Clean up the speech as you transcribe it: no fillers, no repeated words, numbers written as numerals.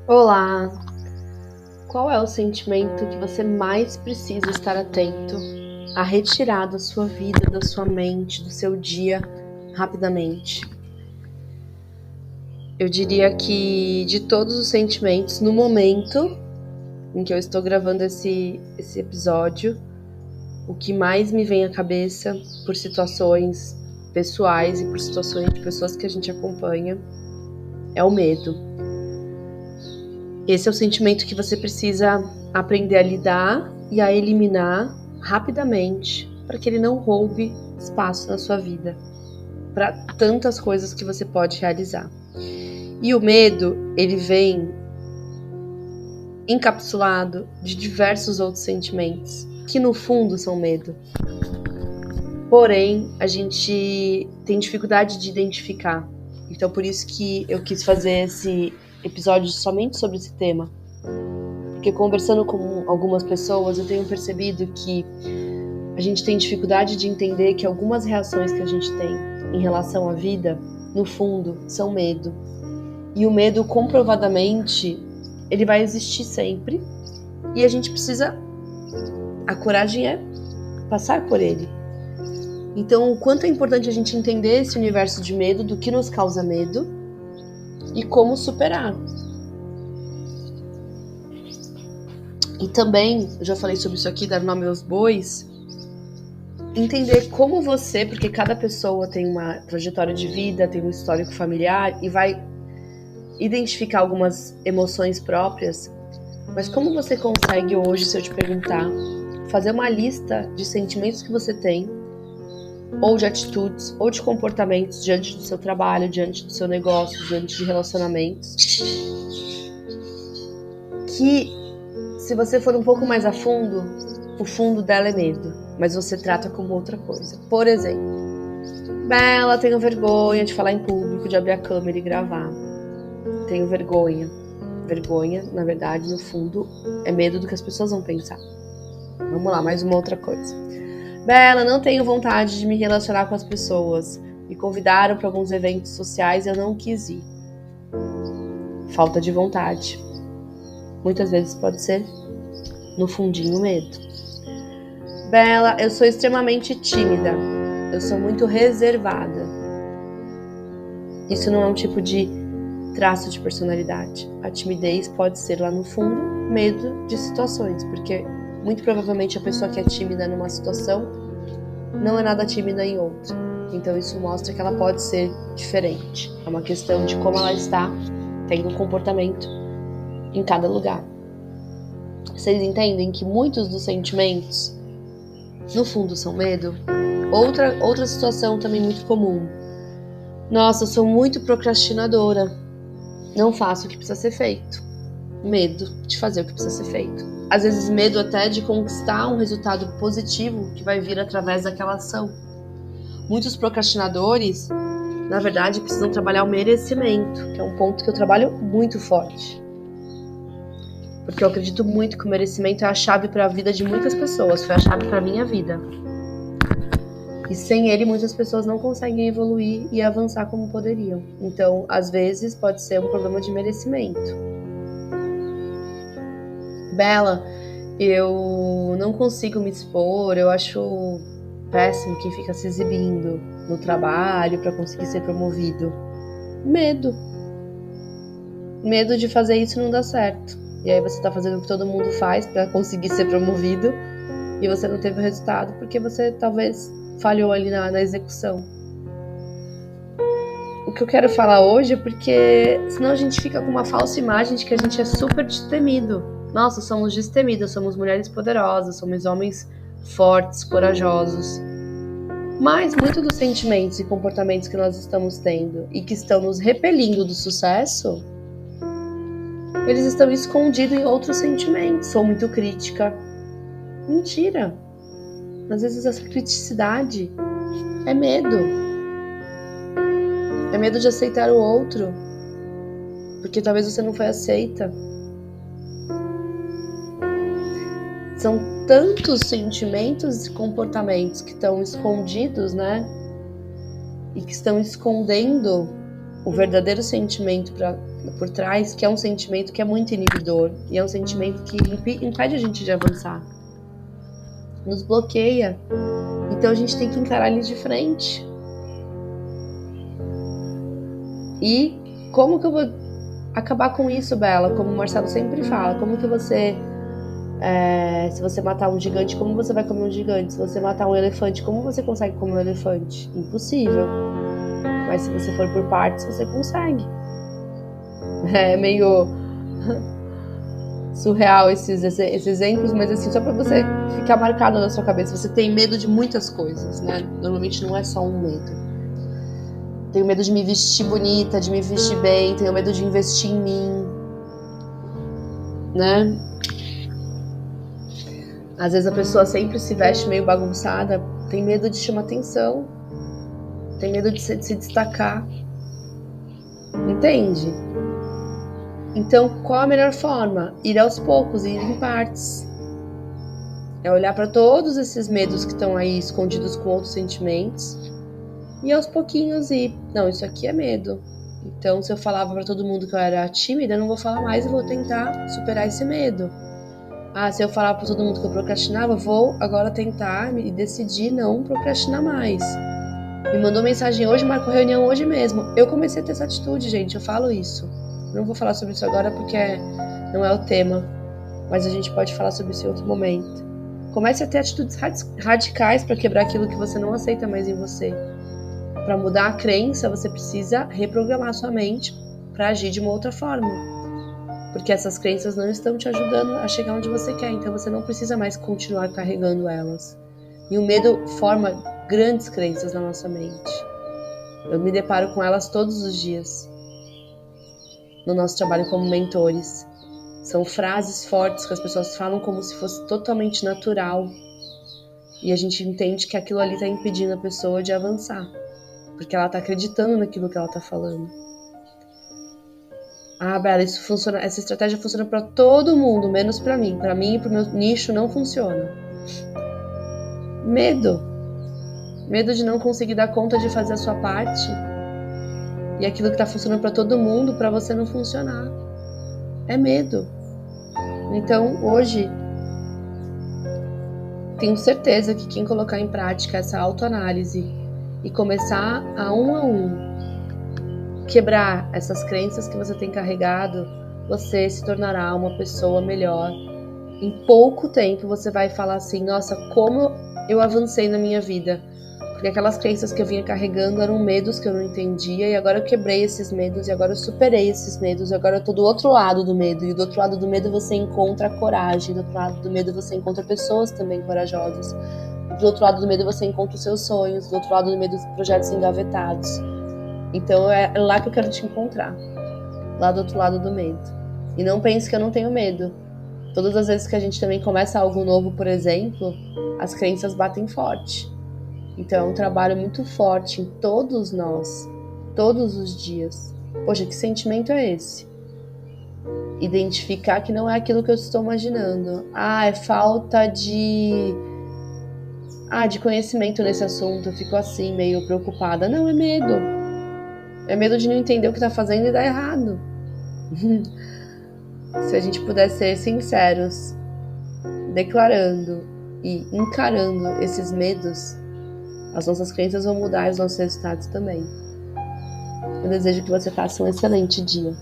Olá! Qual é o sentimento que você mais precisa estar atento a retirar da sua vida, da sua mente, do seu dia, rapidamente? Eu diria que de todos os sentimentos, no momento em que eu estou gravando esse episódio, o que mais me vem à cabeça por situações pessoais e por situações de pessoas que a gente acompanha é o medo. Esse é o sentimento que você precisa aprender a lidar e a eliminar rapidamente para que ele não roube espaço na sua vida, para tantas coisas que você pode realizar. E o medo, ele vem encapsulado de diversos outros sentimentos, que no fundo são medo. Porém, a gente tem dificuldade de identificar. Então, por isso que eu quis fazer esse episódio somente sobre esse tema. Porque conversando com algumas pessoas, eu tenho percebido que a gente tem dificuldade de entender que algumas reações que a gente tem em relação à vida, no fundo, são medo. E o medo, comprovadamente, ele vai existir sempre. E a gente precisa... A coragem é passar por ele. Então, o quanto é importante a gente entender esse universo de medo, do que nos causa medo e como superar. E também, eu já falei sobre isso aqui, dar nome aos bois, entender como você, porque cada pessoa tem uma trajetória de vida, tem um histórico familiar e vai identificar algumas emoções próprias, mas como você consegue hoje, se eu te perguntar, fazer uma lista de sentimentos que você tem, ou de atitudes, ou de comportamentos diante do seu trabalho, diante do seu negócio, diante de relacionamentos, que se você for um pouco mais a fundo, o fundo dela é medo, mas você trata como outra coisa. Por exemplo, Bela, tenho vergonha de falar em público, de abrir a câmera e gravar. Tenho vergonha. Vergonha, na verdade, no fundo, é medo do que as pessoas vão pensar. Vamos lá, mais uma outra coisa. Bela, não tenho vontade de me relacionar com as pessoas. Me convidaram para alguns eventos sociais e eu não quis ir. Falta de vontade. Muitas vezes pode ser, no fundinho, medo. Bela, eu sou extremamente tímida. Eu sou muito reservada. Isso não é um tipo de traço de personalidade. A timidez pode ser, lá no fundo, medo de situações, porque muito provavelmente a pessoa que é tímida numa situação não é nada tímida em outra. Então isso mostra que ela pode ser diferente. É uma questão de como ela está tendo um comportamento em cada lugar. Vocês entendem que muitos dos sentimentos, no fundo, são medo? Outra situação também muito comum. Nossa, eu sou muito procrastinadora. Não faço o que precisa ser feito. Medo de fazer o que precisa ser feito. Às vezes medo até de conquistar um resultado positivo que vai vir através daquela ação. Muitos procrastinadores, na verdade, precisam trabalhar o merecimento, que é um ponto que eu trabalho muito forte. Porque eu acredito muito que o merecimento é a chave para a vida de muitas pessoas. Foi a chave para a minha vida. E sem ele, muitas pessoas não conseguem evoluir e avançar como poderiam. Então, às vezes, pode ser um problema de merecimento. Bela, eu não consigo me expor, eu acho péssimo quem fica se exibindo no trabalho para conseguir ser promovido. Medo. Medo de fazer isso e não dar certo. E aí você tá fazendo o que todo mundo faz para conseguir ser promovido e você não teve o resultado porque você talvez falhou ali na execução. O que eu quero falar hoje é porque senão a gente fica com uma falsa imagem de que a gente é super destemido. Nossa, somos destemidas, somos mulheres poderosas, somos homens fortes, corajosos. Mas muitos dos sentimentos e comportamentos que nós estamos tendo e que estão nos repelindo do sucesso, eles estão escondidos em outros sentimentos. Sou muito crítica. Mentira. Às vezes essa criticidade é medo. É medo de aceitar o outro. Porque talvez você não foi aceita. São tantos sentimentos e comportamentos que estão escondidos, né? E que estão escondendo o verdadeiro sentimento por trás, que é um sentimento que é muito inibidor e é um sentimento que impede a gente de avançar, nos bloqueia. Então a gente tem que encarar ele de frente. E como que eu vou acabar com isso, Bela? Como o Marcelo sempre fala, como que você... se você matar um gigante, como você vai comer um gigante? Se você matar um elefante, como você consegue comer um elefante? Impossível. Mas se você for por partes, você consegue. É meio surreal esses exemplos, mas assim, só pra você ficar marcado na sua cabeça. Você tem medo de muitas coisas, né? Normalmente não é só um medo. Tenho medo de me vestir bonita, de me vestir bem, tenho medo de investir em mim, né? Às vezes a pessoa sempre se veste meio bagunçada, tem medo de chamar atenção, tem medo de se destacar, entende? Então, qual a melhor forma? Ir aos poucos, ir em partes. É olhar para todos esses medos que estão aí escondidos com outros sentimentos e aos pouquinhos ir. Não, isso aqui é medo. Então, se eu falava para todo mundo que eu era tímida, eu não vou falar mais, eu vou tentar superar esse medo. Se eu falar para todo mundo que eu procrastinava, vou agora tentar e decidir não procrastinar mais. Me mandou mensagem hoje, marcou reunião hoje mesmo. Eu comecei a ter essa atitude, gente, eu falo isso. Não vou falar sobre isso agora porque não é o tema, mas a gente pode falar sobre isso em outro momento. Comece a ter atitudes radicais para quebrar aquilo que você não aceita mais em você. Para mudar a crença, você precisa reprogramar sua mente para agir de uma outra forma. Porque essas crenças não estão te ajudando a chegar onde você quer, então você não precisa mais continuar carregando elas. E o medo forma grandes crenças na nossa mente. Eu me deparo com elas todos os dias. No nosso trabalho como mentores. São frases fortes que as pessoas falam como se fosse totalmente natural. E a gente entende que aquilo ali está impedindo a pessoa de avançar. Porque ela está acreditando naquilo que ela está falando. Bela, isso funciona, essa estratégia funciona para todo mundo, menos para mim. Para mim e para o meu nicho não funciona. Medo. Medo de não conseguir dar conta de fazer a sua parte. E aquilo que está funcionando para todo mundo, para você não funcionar. É medo. Então, hoje, tenho certeza que quem colocar em prática essa autoanálise e começar a um, quebrar essas crenças que você tem carregado, você se tornará uma pessoa melhor. Em pouco tempo você vai falar assim, nossa, como eu avancei na minha vida. Porque aquelas crenças que eu vinha carregando eram medos que eu não entendia, e agora eu quebrei esses medos, e agora eu superei esses medos, e agora eu tô do outro lado do medo. E do outro lado do medo você encontra coragem, do outro lado do medo você encontra pessoas também corajosas. Do outro lado do medo você encontra os seus sonhos, do outro lado do medo os projetos engavetados. Então é lá que eu quero te encontrar, lá do outro lado do medo. E não pense que eu não tenho medo. Todas as vezes que a gente também começa algo novo, por exemplo, as crenças batem forte. Então é um trabalho muito forte em todos nós, todos os dias. Poxa, que sentimento é esse? Identificar que não é aquilo que eu estou imaginando. É falta de conhecimento nesse assunto, eu fico assim, meio preocupada. Não, é medo. É medo de não entender o que está fazendo e dar errado. Se a gente puder ser sinceros, declarando e encarando esses medos, as nossas crenças vão mudar e os nossos resultados também. Eu desejo que você faça um excelente dia.